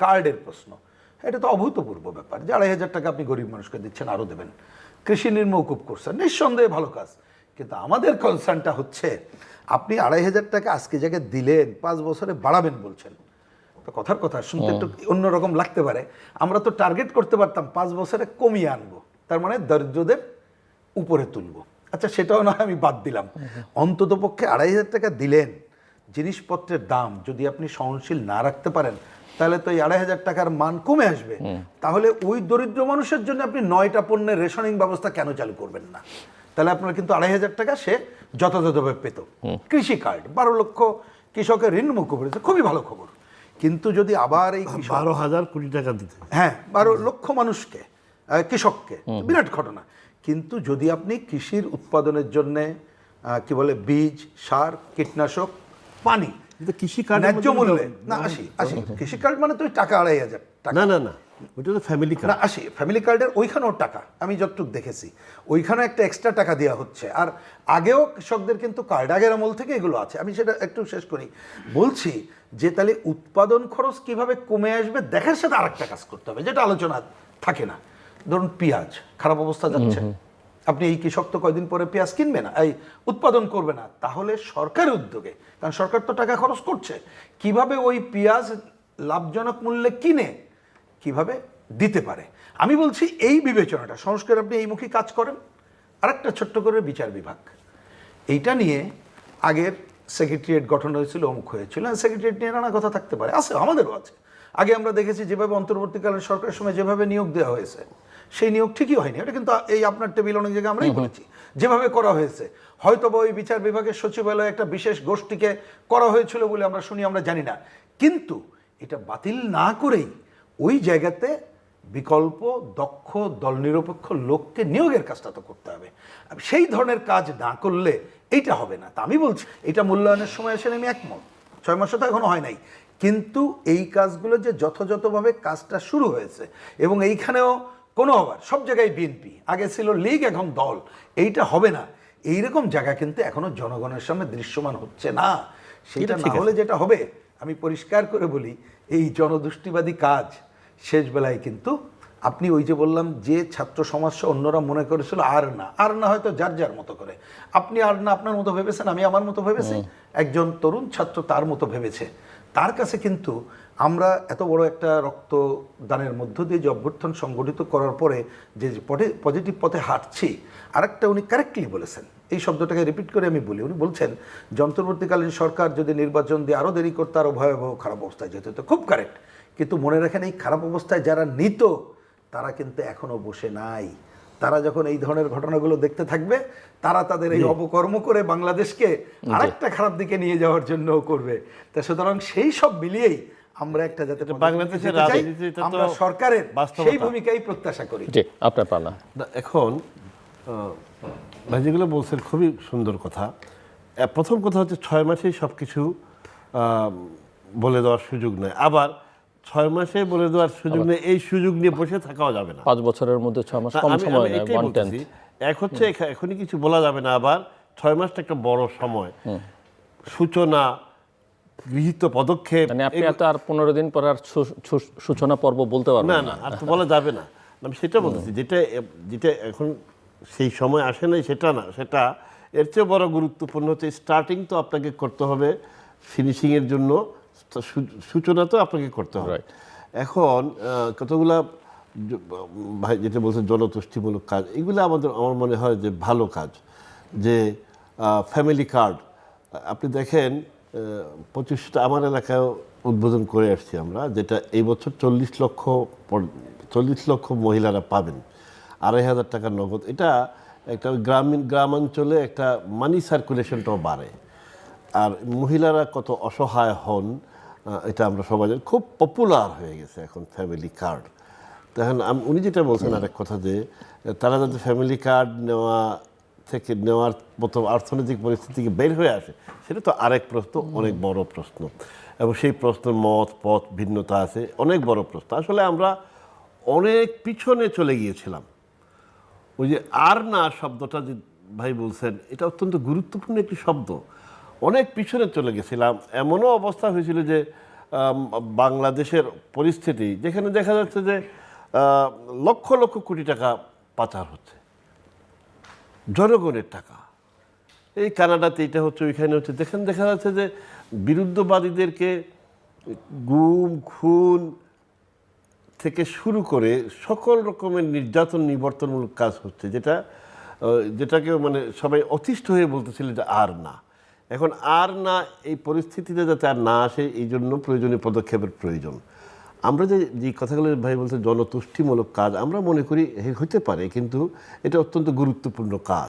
কার্ডের প্রশ্ন, এটা তো অভূতপূর্ব ব্যাপার যে 2,500 টাকা আপনি গরিব মানুষকে দিচ্ছেন, আরও দেবেন। কৃষি ঋণ মওকুফ করছেন, নিঃসন্দেহে ভালো কাজ। কিন্তু আমাদের কনসার্নটা হচ্ছে আপনি 2,500 টাকা আজকে যাকে দিলেন 5 বছরে বাড়াবেন বলছেন, তো কথার কথা শুনতে একটু অন্যরকম লাগতে পারে। আমরা তো টার্গেট করতে পারতাম 5 বছরে কমিয়ে আনবো, তার মানে দরিদ্রদের উপরে তুলবো। আচ্ছা, সেটাও নয়, আমি বাদ দিলাম। অন্তত পক্ষে 2,500 টাকা দিলেন, জিনিসপত্রের দাম যদি আপনি সহনশীল না রাখতে পারেন, তাহলে তো এই 2,500 টাকার মান কমে আসবে। তাহলে ওই দরিদ্র মানুষের জন্য আপনি 9টা পণ্যের রেশনিং ব্যবস্থা কেন চালু করবেন না? তাহলে আপনার কিন্তু 2,500 টাকা সে যথাযথভাবে পেত। কৃষি কার্ড 12 লক্ষ কৃষকের ঋণ মুক্ত করেছে, খুবই ভালো খবর। কিন্তু যদি আবার এই 12,000 কোটি টাকা দিতে, হ্যাঁ 12 লক্ষ মানুষকে, কৃষককে, বিরাট ঘটনা। কিন্তু যদি আপনি কৃষির উৎপাদনের জন্য কি বলে বীজ, সার, কীটনাশক, পানি, কৃষি কার্ড ন্যায্য মূল্যে, না আসি কৃষি কার্ড মানে তো ওই টাকা 2,500 টাকা, না ওইটা তো ফ্যামিলি কার্ড। না আসি ফ্যামিলি কার্ডের ওইখানেও টাকা, আমি যতটুকু দেখেছি ওইখানে একটা এক্সট্রা টাকা দেওয়া হচ্ছে। আর আগেও কৃষকদের কিন্তু কার্ড, আগের আমল থেকে এগুলো আছে। আমি সেটা একটু শেষ করি, বলছি যে তাহলে উৎপাদন খরচ কিভাবে কমে আসবে দেখার সাথে আরেকটা কাজ করতে হবে, যেটা আলোচনা থাকে না। ধরুন পেঁয়াজ খারাপ অবস্থা যাচ্ছে, আপনি এই কৃষক তো কয়দিন পরে পেঁয়াজ কিনবে না, এই উৎপাদন করবে না, তাহলে সরকারের উদ্যোগে, কারণ সরকার তো টাকা খরচ করছে, কিভাবে ওই পেঁয়াজ লাভজনক মূল্যে কিনে কিভাবে দিতে পারে। আমি বলছি এই বিবেচনাটা সংস্কার আপনি এইমুখী কাজ করেন। আরেকটা ছোট্ট করে বিচার বিভাগ, এইটা নিয়ে আগের সেক্রেটারিয়েট গঠন হয়েছিল, অমুক হয়েছিল, সেক্রেটারিয়েট নিয়ে নানা কথা থাকতে পারে, আছে, আমাদেরও আছে। আগে আমরা দেখেছি যেভাবে অন্তর্বর্তীকালীন সরকারের সময় যেভাবে নিয়োগ দেওয়া হয়েছে, সেই নিয়োগ ঠিকই হয়নি। এটা কিন্তু এই আপনার টেবিল অনেক জায়গায় আমরাই বলেছি, যেভাবে করা হয়েছে হয়তো বা ওই বিচার বিভাগের সচিবালয়ে একটা বিশেষ গোষ্ঠীকে করা হয়েছিল বলে আমরা শুনি, আমরা জানি না। কিন্তু এটা বাতিল না করেই ওই জায়গাতে বিকল্প দক্ষ দল নিরপেক্ষ লোককে নিয়োগের কাজটা তো করতে হবে। সেই ধরনের কাজ না করলে এইটা হবে না। তা আমি বলছি এটা মূল্যায়নের সময় এসে আমি একমত, 6 মাসে তো এখনো হয় নাই, কিন্তু এই কাজগুলো যে যথাযথভাবে কাজটা শুরু হয়েছে, এবং এইখানেও কোনো আবার সব জায়গায় বিএনপি, আগে ছিল লীগ, এখন দল, এইটা হবে না। এইরকম জায়গা কিন্তু এখনো জনগণের সামনে দৃশ্যমান হচ্ছে না। সেটা না হলে যেটা হবে, আমি পরিষ্কার করে বলি, এই জনদুষ্টিবাদী কাজ শেষ বেলায় কিন্তু আপনি ওই যে বললাম যে ছাত্র সমাজসহ অন্যরা মনে করেছিল আর না হয়তো যার যার মতো করে, আপনি আর না আপনার মতো ভেবেছেন, আমি আমার মতো ভেবেছি, একজন তরুণ ছাত্র তার মতো ভেবেছে। তার কাছে কিন্তু আমরা এত বড় একটা রক্তদানের মধ্য দিয়ে যে অভ্যুত্থান সংগঠিত করার পরে যে পজিটিভ পথে হাঁটছি, আরেকটা উনি কারেক্টলি বলেছেন, এই শব্দটাকে রিপিট করে আমি বলি, উনি বলছেন যে অন্তর্বর্তীকালীন সরকার যদি নির্বাচন দিয়ে আরও দেরি করতে আরও ভয়াবহ খারাপ অবস্থায় যেত। তো খুব কারেক্ট, কিন্তু মনে রাখেন এই খারাপ অবস্থায় যারা নিত তারা কিন্তু এখনো বসে নাই। তারা যখন এই ধরনের ঘটনাগুলো দেখতে থাকবে, তারা তাদের এই অপকর্ম করে বাংলাদেশকে আরেকটা খারাপ দিকে নিয়ে যাওয়ার জন্য করবে। তা সুতরাং সেই সব মিলিয়েই আমরা একটা যাতে বাংলাদেশের রাজনীতিতে আমরা সরকারের সেই ভূমিকাই প্রত্যাশা করি। জি, আপনার পালা। এখন ভাই যেগুলো বলছেন খুবই সুন্দর কথা। প্রথম কথা হচ্ছে 6 মাসেই সব কিছু বলে দেওয়ার সুযোগ নেই, আবার 6 মাসে বলে দেওয়ার সুযোগ নেই, এই সুযোগ নিয়ে বসে থাকাও যাবে না। 5 বছরের মধ্যে 6 মাস কম সময় নয়, 1/10। এক হচ্ছে এখনই কিছু বলা যাবে না, আবার 6 মাসটা একটা বড় সময়, সূচনা, গৃহীত পদক্ষেপ, মানে আপনি আর 15 দিন পর আর সূচনা পর্ব বলতে পারবেন না, আর তো বলা যাবে না। আমি সেটা বলতেছি, যেটা এখন সেই সময় আসে নাই সেটা না, সেটা এর চেয়ে বড় গুরুত্বপূর্ণ হচ্ছে স্টার্টিং তো আপনাকে করতে হবে, ফিনিশিংয়ের জন্য সূচনা তো আপনাকে করতে হবে। এখন কতগুলা ভাই যেটা বলছেন জনতুষ্টিমূলক কাজ, এগুলো আমার মনে হয় যে ভালো কাজ। যে ফ্যামিলি কার্ড আপনি দেখেন 25টা আমার এলাকায় উদ্বোধন করে আসছি আমরা, যেটা এই বছর 40 লক্ষ মহিলারা পাবেন 2,500 টাকা নগদ। এটা একটা গ্রামাঞ্চলে একটা মানি সার্কুলেশনটাও বাড়ে, আর মহিলারা কত অসহায় হন এটা আমরা সবাই জানি। খুব পপুলার হয়ে গেছে এখন ফ্যামিলি কার্ড। তখন উনি যেটা বলছেন আরেক কথা, যে তারা যাতে ফ্যামিলি কার্ড নেওয়ার মতো অর্থনৈতিক পরিস্থিতি থেকে বের হয়ে আসে, সেটা তো আরেক প্রশ্ন, অনেক বড় প্রশ্ন, এবং সেই প্রশ্নের পথ ভিন্নতা আছে, অনেক বড় প্রশ্ন। আসলে আমরা অনেক পিছনে চলে গিয়েছিলাম। ওই যে আর না শব্দটা যে ভাই বলছেন, এটা অত্যন্ত গুরুত্বপূর্ণ একটি শব্দ। অনেক পিছনে চলে গেছিলাম, এমনও অবস্থা হয়েছিল যে বাংলাদেশের পরিস্থিতি, যেখানে দেখা যাচ্ছে যে লক্ষ লক্ষ কোটি টাকা পাচার হচ্ছে, জনগণের টাকা। এই কানাডাতে এটা হচ্ছে, ওইখানে হচ্ছে, যেখানে দেখা যাচ্ছে যে বিরুদ্ধবাদীদেরকে গুম খুন থেকে শুরু করে সকল রকমের নির্যাতন নিবর্তনমূলক কাজ হচ্ছে, যেটাকে মানে সবাই অতিষ্ঠ হয়ে বলতেছিল যে আর না, এখন আর না, এই পরিস্থিতিতে যাতে আর না আসে এই জন্য প্রয়োজনীয় পদক্ষেপের প্রয়োজন। আমরা যে কথাগুলো ভাই বলতে জনতুষ্টিমূলক কাজ আমরা মনে করি হতে পারে, কিন্তু এটা অত্যন্ত গুরুত্বপূর্ণ কাজ।